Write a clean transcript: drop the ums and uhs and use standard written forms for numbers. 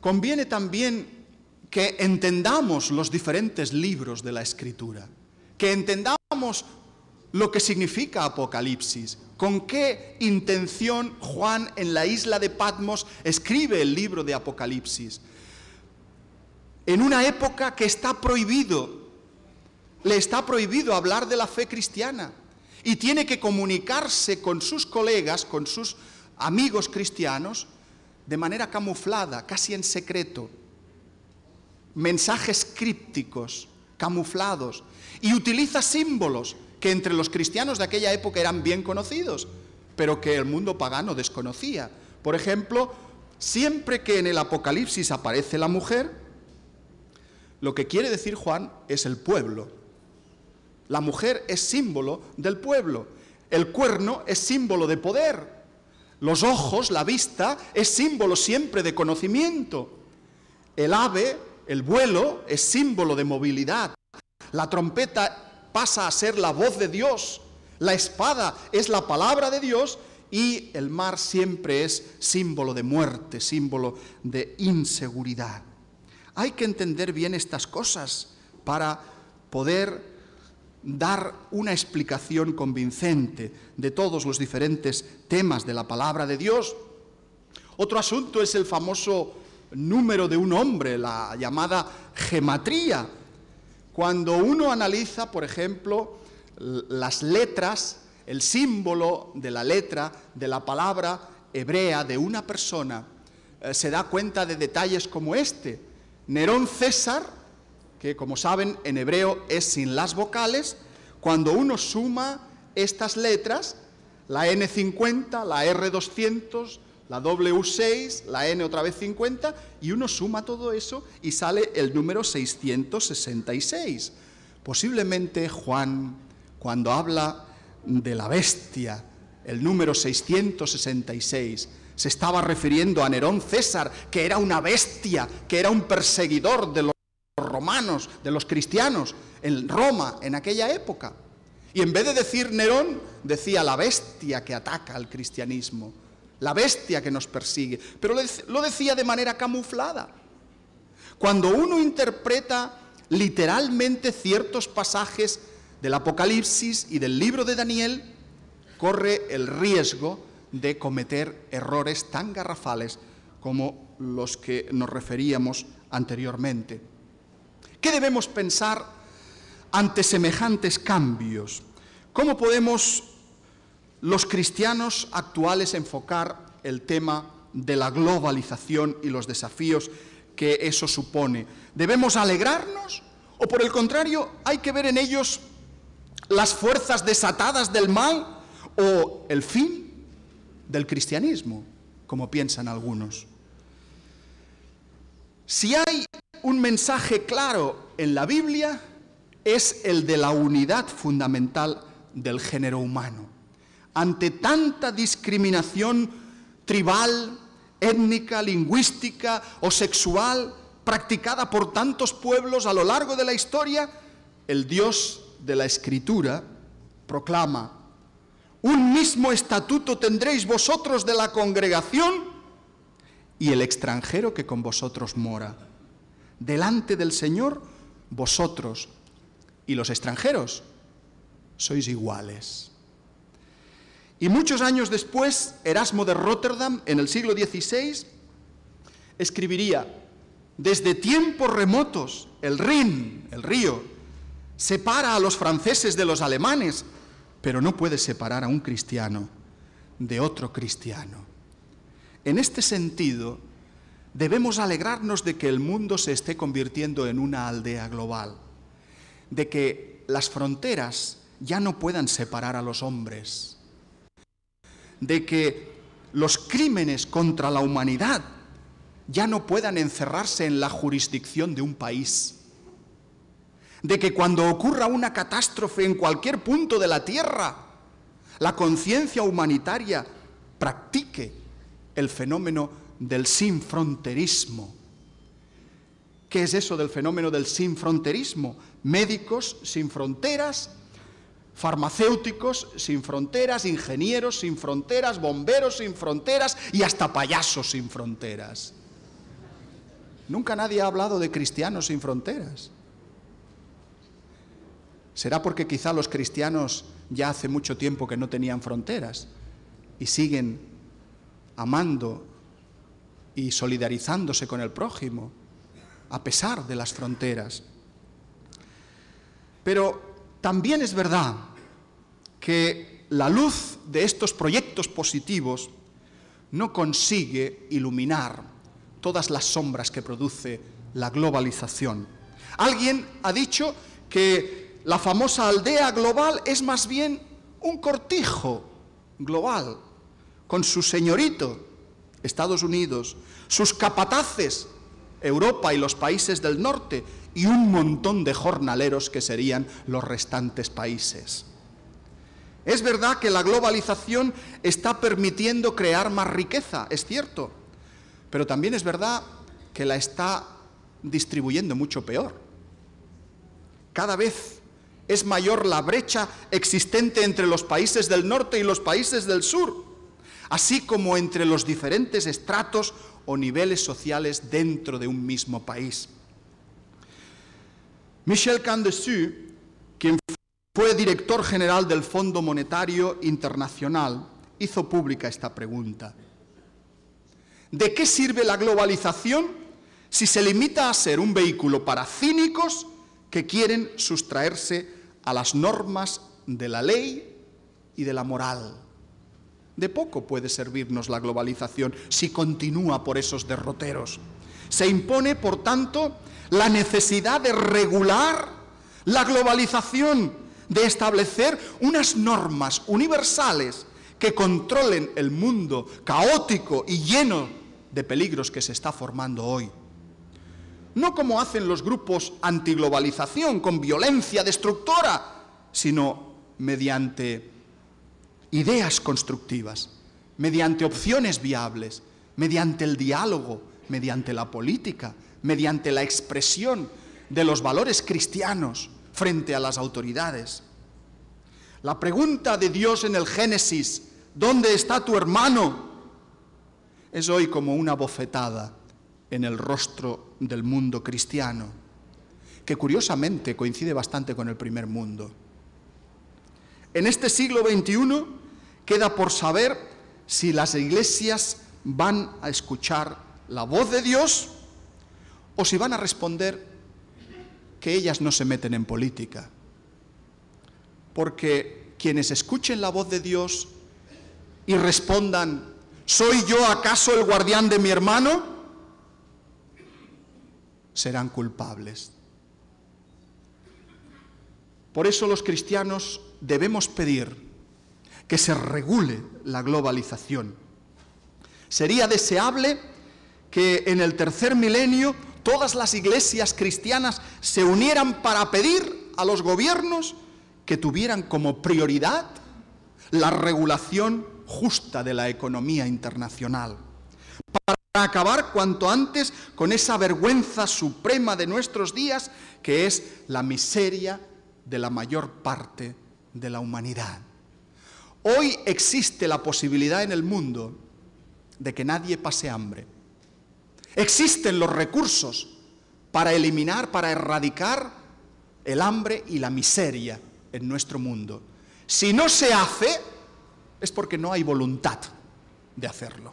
conviene también que entendamos los diferentes libros de la Escritura, que entendamos lo que significa Apocalipsis, con qué intención Juan en la isla de Patmos escribe el libro de Apocalipsis. En una época que le está prohibido hablar de la fe cristiana y tiene que comunicarse con sus colegas, con sus amigos cristianos, de manera camuflada, casi en secreto. Mensajes crípticos, camuflados, y utiliza símbolos que entre los cristianos de aquella época eran bien conocidos, pero que el mundo pagano desconocía. Por ejemplo, siempre que en el Apocalipsis aparece la mujer, lo que quiere decir Juan es el pueblo. La mujer es símbolo del pueblo. El cuerno es símbolo de poder. Los ojos, la vista, es símbolo siempre de conocimiento. El ave, el vuelo, es símbolo de movilidad. La trompeta pasa a ser la voz de Dios. La espada es la palabra de Dios y el mar siempre es símbolo de muerte, símbolo de inseguridad. Hay que entender bien estas cosas para poder dar una explicación convincente de todos los diferentes temas de la palabra de Dios. Otro asunto es el famoso número de un hombre, la llamada gematría. Cuando uno analiza, por ejemplo, las letras, el símbolo de la letra de la palabra hebrea de una persona, se da cuenta de detalles como este. Nerón César, que como saben en hebreo es sin las vocales, cuando uno suma estas letras, la N50, la R200, la W6, la N otra vez 50, y uno suma todo eso y sale el número 666. Posiblemente Juan, cuando habla de la bestia, el número 666, se estaba refiriendo a Nerón César, que era una bestia, que era un perseguidor de los romanos, de los cristianos, en Roma, en aquella época. Y en vez de decir Nerón, decía la bestia que ataca al cristianismo, la bestia que nos persigue, pero lo decía de manera camuflada. Cuando uno interpreta literalmente ciertos pasajes del Apocalipsis y del libro de Daniel, corre el riesgo de cometer errores tan garrafales como los que nos referíamos anteriormente. ¿Qué debemos pensar ante semejantes cambios? ¿Cómo podemos los cristianos actuales enfocar el tema de la globalización y los desafíos que eso supone? ¿Debemos alegrarnos o por el contrario hay que ver en ellos las fuerzas desatadas del mal o el fin del cristianismo, como piensan algunos? Si hay un mensaje claro en la Biblia, es el de la unidad fundamental del género humano. Ante tanta discriminación tribal, étnica, lingüística o sexual practicada por tantos pueblos a lo largo de la historia, el Dios de la Escritura proclama: un mismo estatuto tendréis vosotros de la congregación y el extranjero que con vosotros mora. Delante del Señor, vosotros y los extranjeros sois iguales. Y muchos años después, Erasmo de Róterdam, en el siglo XVI, escribiría: desde tiempos remotos, el Rin, el río, separa a los franceses de los alemanes, pero no puede separar a un cristiano de otro cristiano. En este sentido, debemos alegrarnos de que el mundo se esté convirtiendo en una aldea global, de que las fronteras ya no puedan separar a los hombres, de que los crímenes contra la humanidad ya no puedan encerrarse en la jurisdicción de un país, de que cuando ocurra una catástrofe en cualquier punto de la tierra, la conciencia humanitaria practique el fenómeno del sinfronterismo. ¿Qué es eso del fenómeno del sinfronterismo? Médicos sin fronteras, farmacéuticos sin fronteras, ingenieros sin fronteras, bomberos sin fronteras y hasta payasos sin fronteras. Nunca nadie ha hablado de cristianos sin fronteras. ¿Será porque quizá los cristianos ya hace mucho tiempo que no tenían fronteras y siguen amando y solidarizándose con el prójimo a pesar de las fronteras? Pero también es verdad que la luz de estos proyectos positivos no consigue iluminar todas las sombras que produce la globalización. Alguien ha dicho que la famosa aldea global es más bien un cortijo global, con su señorito, Estados Unidos, sus capataces, Europa y los países del norte, y un montón de jornaleros que serían los restantes países. Es verdad que la globalización está permitiendo crear más riqueza, es cierto, pero también es verdad que la está distribuyendo mucho peor. Cada vez es mayor la brecha existente entre los países del norte y los países del sur, así como entre los diferentes estratos o niveles sociales dentro de un mismo país. Michel Candesu, quien fue director general del Fondo Monetario Internacional, hizo pública esta pregunta. ¿De qué sirve la globalización si se limita a ser un vehículo para cínicos que quieren sustraerse a las normas de la ley y de la moral? De poco puede servirnos la globalización si continúa por esos derroteros. Se impone, por tanto, la necesidad de regular la globalización, de establecer unas normas universales que controlen el mundo caótico y lleno de peligros que se está formando hoy. No como hacen los grupos antiglobalización, con violencia destructora, sino mediante ideas constructivas, mediante opciones viables, mediante el diálogo, mediante la política, mediante la expresión de los valores cristianos frente a las autoridades. La pregunta de Dios en el Génesis, ¿dónde está tu hermano?, es hoy como una bofetada en el rostro del mundo cristiano, que curiosamente coincide bastante con el primer mundo. En este siglo XXI queda por saber si las iglesias van a escuchar la voz de Dios o si van a responder que ellas no se meten en política. Porque quienes escuchen la voz de Dios y respondan, ¿soy yo acaso el guardián de mi hermano?, serán culpables. Por eso los cristianos debemos pedir que se regule la globalización. Sería deseable que en el tercer milenio todas las iglesias cristianas se unieran para pedir a los gobiernos que tuvieran como prioridad la regulación justa de la economía internacional, para acabar cuanto antes con esa vergüenza suprema de nuestros días, que es la miseria de la mayor parte de la humanidad. Hoy existe la posibilidad en el mundo de que nadie pase hambre. Existen los recursos para eliminar, para erradicar el hambre y la miseria en nuestro mundo. Si no se hace, es porque no hay voluntad de hacerlo.